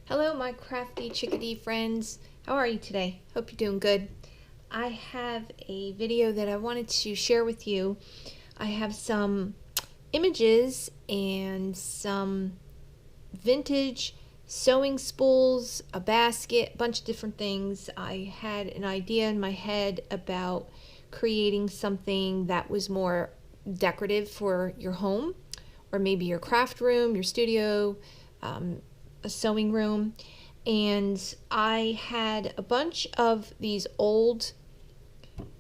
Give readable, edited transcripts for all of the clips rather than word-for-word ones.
Hello, my crafty chickadee friends. How are you today? Hope you're doing good. I have a video that I wanted to share with you. I have some images and some vintage sewing spools, a basket, a bunch of different things. I had an idea in my head about creating something that was more decorative for your home, or maybe your craft room, your studio, a sewing room. And I had a bunch of these old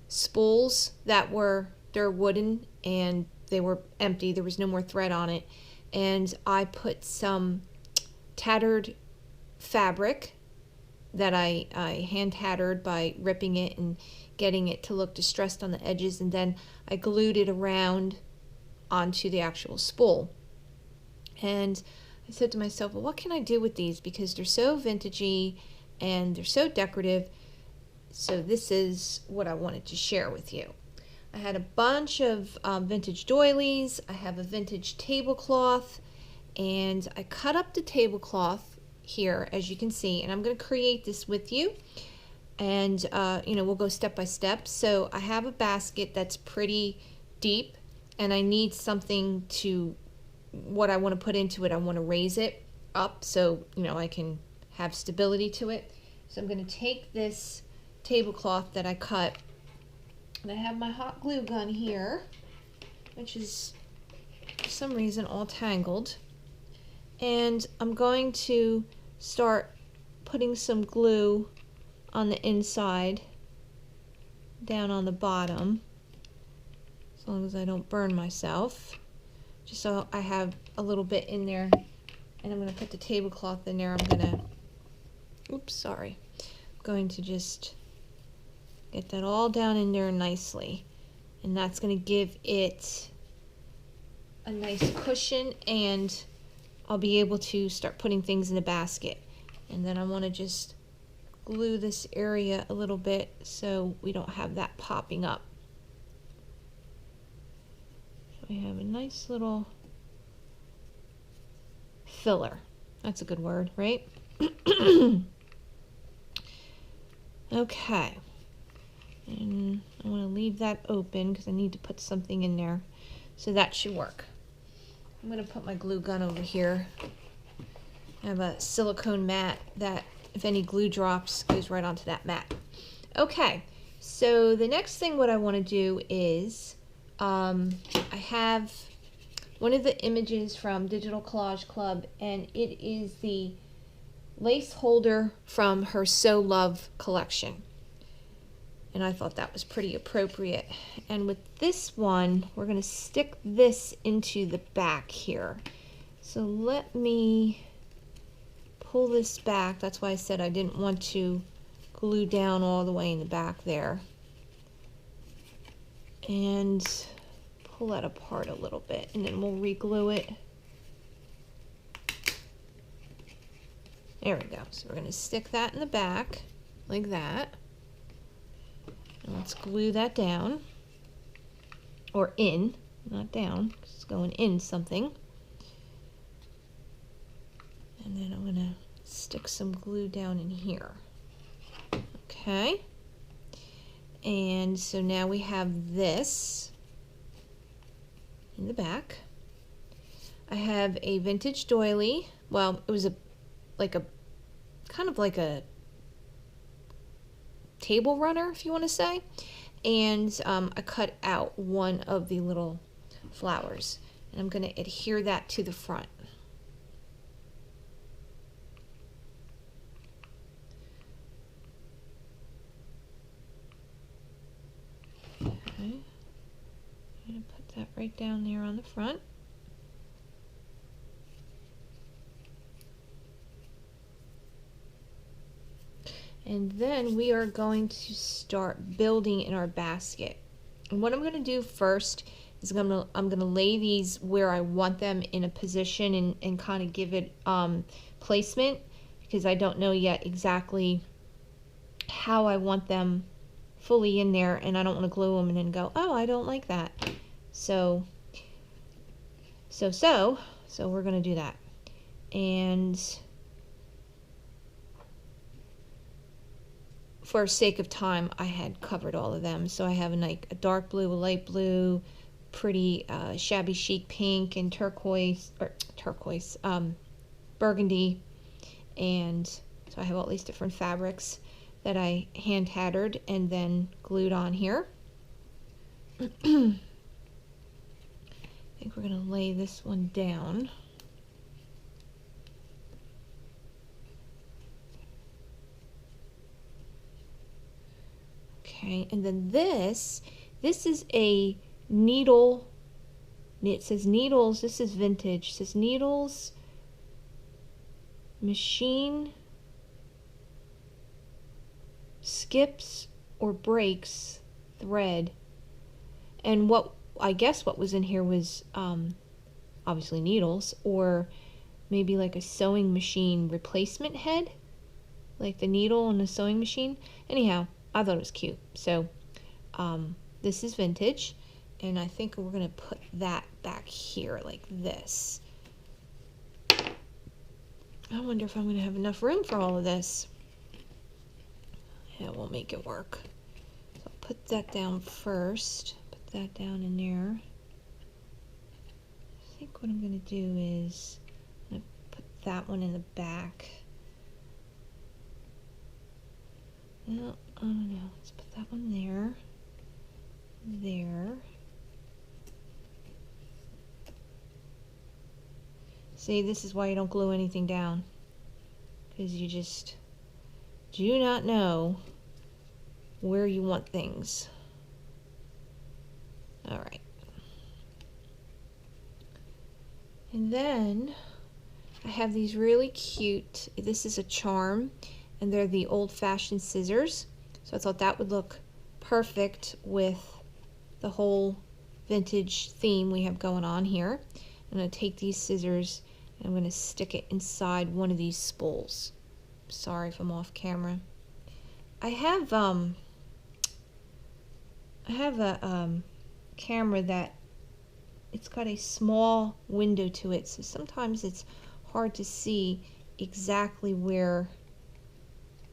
spools they're wooden and they were empty. There was no more thread on it. And I put some tattered fabric that I hand tattered by ripping it and getting it to look distressed on the edges, and then I glued it around onto the actual spool. And I said to myself, well, what can I do with these? Because they're so vintagey and they're so decorative. So this is what I wanted to share with you. I had a bunch of vintage doilies. I have a vintage tablecloth, and I cut up the tablecloth here, as you can see, and I'm going to create this with you. And we'll go step by step. So I have a basket that's pretty deep, and I need something to what I want to put into it. I want to raise it up so I can have stability to it. So I'm going to take this tablecloth that I cut, and I have my hot glue gun here, which is for some reason all tangled, and I'm going to start putting some glue on the inside down on the bottom, as long as I don't burn myself, just so I have a little bit in there. And I'm going to put the tablecloth in there. I'm going to just get that all down in there nicely, and that's going to give it a nice cushion, and I'll be able to start putting things in the basket. And then I want to just glue this area a little bit so we don't have that popping up. So we have a nice little filler. That's a good word, right? Okay. And I want to leave that open because I need to put something in there. So that should work. I'm going to put my glue gun over here. I have a silicone mat that, if any glue drops, goes right onto that mat. Okay, so the next thing what I want to do is, I have one of the images from Digital Collage Club, and it is the lace holder from her Sew Love collection. And I thought that was pretty appropriate. And with this one, we're going to stick this into the back here. So let me pull this back. That's why I said I didn't want to glue down all the way in the back there. And pull that apart a little bit, and then we'll re-glue it. There we go. So we're going to stick that in the back like that. And let's glue that down, or in, not down, 'cause it's going in something. And then I'm going to stick some glue down in here. Okay. And so now we have this in the back. I have a vintage doily. Well, it was kind of like a table runner, if you want to say. And I cut out one of the little flowers, and I'm going to adhere that to the front. Okay, I'm going to put that right down there on the front. And then we are going to start building in our basket. And what I'm going to do first is I'm going to lay these where I want them in a position, and kind of give it placement, because I don't know yet exactly how I want them fully in there, and I don't want to glue them and then go, oh, I don't like that. So we're going to do that. And for sake of time, I had covered all of them. So I have like a dark blue, a light blue, pretty shabby chic pink, and turquoise, burgundy. And so I have all these different fabrics that I hand tattered and then glued on here. I think we're going to lay this one down. Okay, and then this is a needle. It says needles. This is vintage. It says needles, machine, skips or breaks thread. And what I guess what was in here was obviously needles, or maybe like a sewing machine replacement head, like the needle on a sewing machine. Anyhow, I thought it was cute. So this is vintage, and I think we're gonna put that back here like this. I wonder if I'm gonna have enough room for all of this. Yeah, we'll make it work. So I'll put that down first. Put that down in there. I think what I'm gonna do is I'm gonna put that one in the back. No, I don't know. Let's put that one there. There. See, this is why you don't glue anything down, because you just do not know where you want things. All right. And then I have these really cute, this is a charm, and they're the old-fashioned scissors. So I thought that would look perfect with the whole vintage theme we have going on here. I'm going to take these scissors and I'm going to stick it inside one of these spools. Sorry if I'm off camera. I have a camera that it's got a small window to it, so sometimes it's hard to see exactly where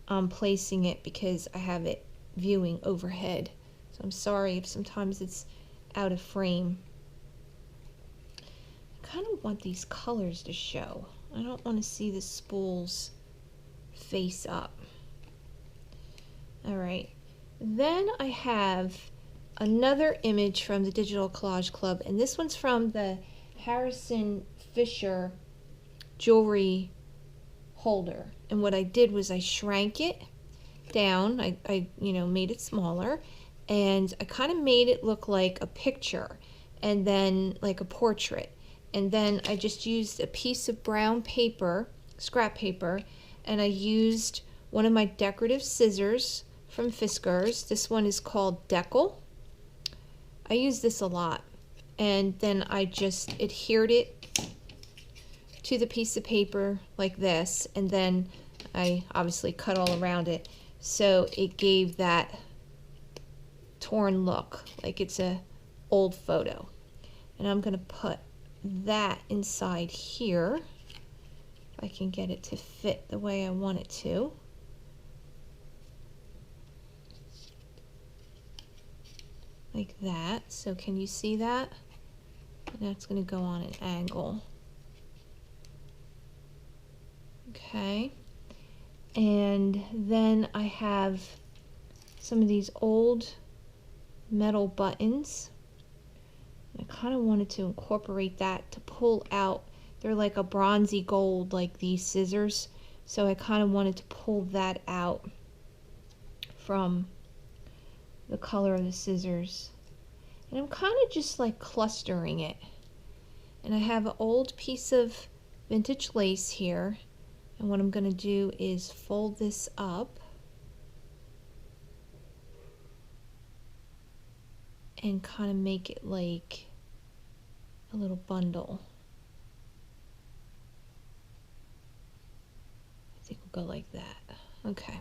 I'm placing it because I have it viewing overhead. So I'm sorry if sometimes it's out of frame. I kind of want these colors to show. I don't want to see the spools face up. All right, then I have another image from the Digital Collage Club, and this one's from the Harrison Fisher jewelry holder. And what I did was I shrank it down. I made it smaller, and I kind of made it look like a picture and then like a portrait. And then I just used a piece of brown paper, scrap paper, and I used one of my decorative scissors from Fiskars. This one is called Decal. I use this a lot. And then I just adhered it to the piece of paper like this, and then I obviously cut all around it, so it gave that torn look, like it's a old photo. And I'm gonna put that inside here, if I can get it to fit the way I want it to. Like that. So can you see that? And that's gonna go on an angle. Okay, and then I have some of these old metal buttons. I kind of wanted to incorporate that to pull out. They're like a bronzy gold, like these scissors. So I kind of wanted to pull that out from the color of the scissors. And I'm kind of just like clustering it. And I have an old piece of vintage lace here. And what I'm going to do is fold this up and kind of make it like a little bundle. I think we'll go like that. Okay.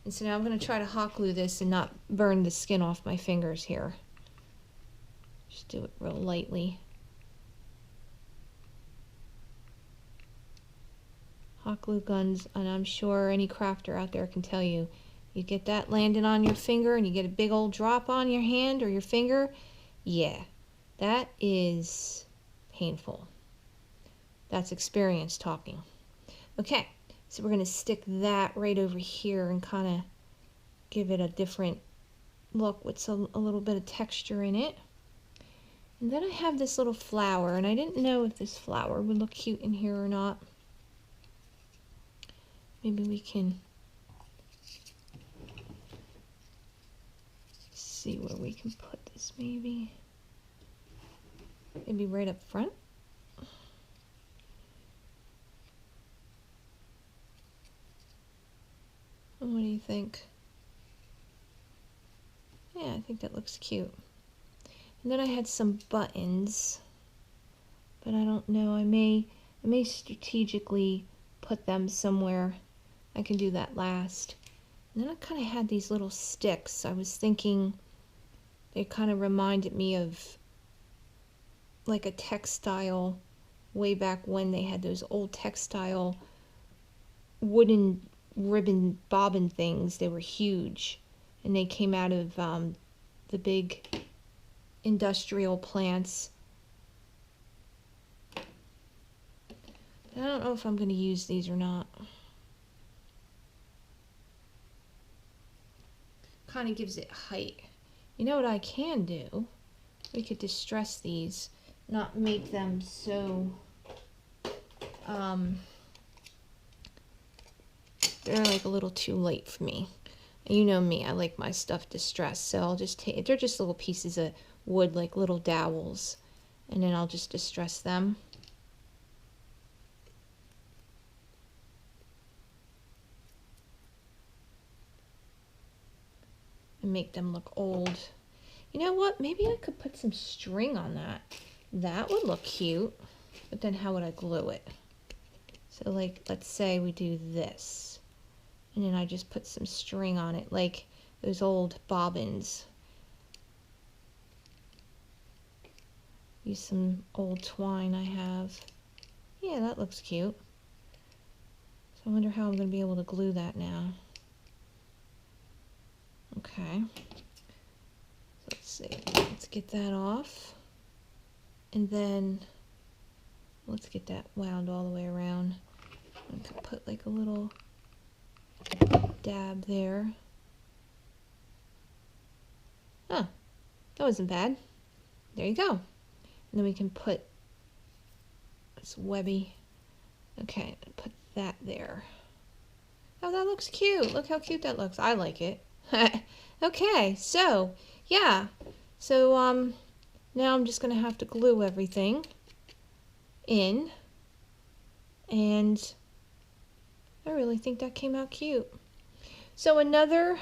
And so now I'm going to try to hot glue this and not burn the skin off my fingers here. Just do it real lightly. Hot glue guns, and I'm sure any crafter out there can tell you, You get that landing on your finger and you get a big old drop on your hand or your finger. Yeah, that is painful. That's experience talking. Okay, so we're going to stick that right over here and kind of give it a different look with a little bit of texture in it. And then I have this little flower, and I didn't know if this flower would look cute in here or not. Maybe we can see where we can put this, maybe right up front. What do you think? Yeah, I think that looks cute. And then I had some buttons, but I don't know. I may strategically put them somewhere. I can do that last. And then I kind of had these little sticks. I was thinking they kind of reminded me of like a textile way back when they had those old textile wooden ribbon bobbin things. They were huge, and they came out of the big industrial plants. I don't know if I'm going to use these or not. Kind of gives it height. You know what I can do? We could distress these, not make them so they're like a little too light for me. You know me, I like my stuff distressed, so I'll just take, they're just little pieces of wood, like little dowels, and then I'll just distress them. And make them look old. You know what? Maybe I could put some string on that. That would look cute. But then how would I glue it? So like, let's say we do this. And then I just put some string on it, like those old bobbins. Use some old twine I have. Yeah, that looks cute. So I wonder how I'm going to be able to glue that now. Okay, so let's see, let's get that off, and then let's get that wound all the way around. I could put like a little dab there. Oh, that wasn't bad. There you go. And then we can put this webby. Okay, put that there. Oh, that looks cute. Look how cute that looks. I like it. Okay, so yeah, so now I'm just gonna have to glue everything in, and I really think that came out cute. So another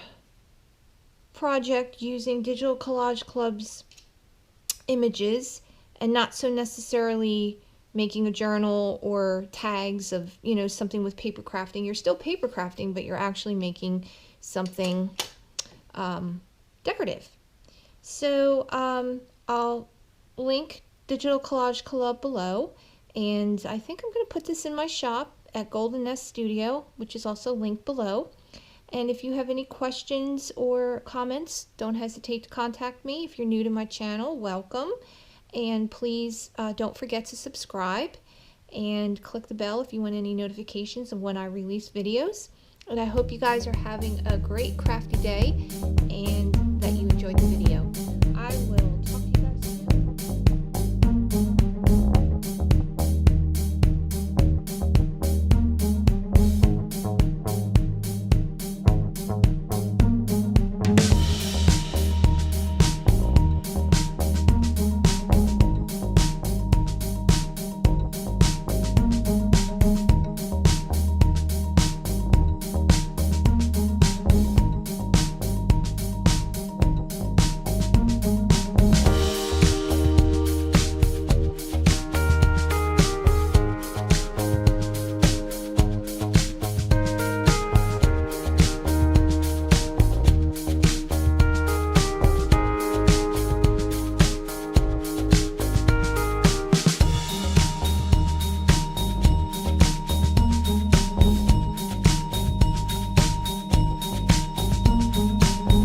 project using Digital Collage Club's images, and not so necessarily making a journal or tags of, you know, something with paper crafting. You're still paper crafting, but you're actually making something decorative. So I'll link Digital Collage Club below, and I think I'm going to put this in my shop at Golden Nest Studio, which is also linked below. And if you have any questions or comments, don't hesitate to contact me. If you're new to my channel, welcome. And please don't forget to subscribe and click the bell if you want any notifications of when I release videos. And I hope you guys are having a great crafty day and that you enjoyed the video.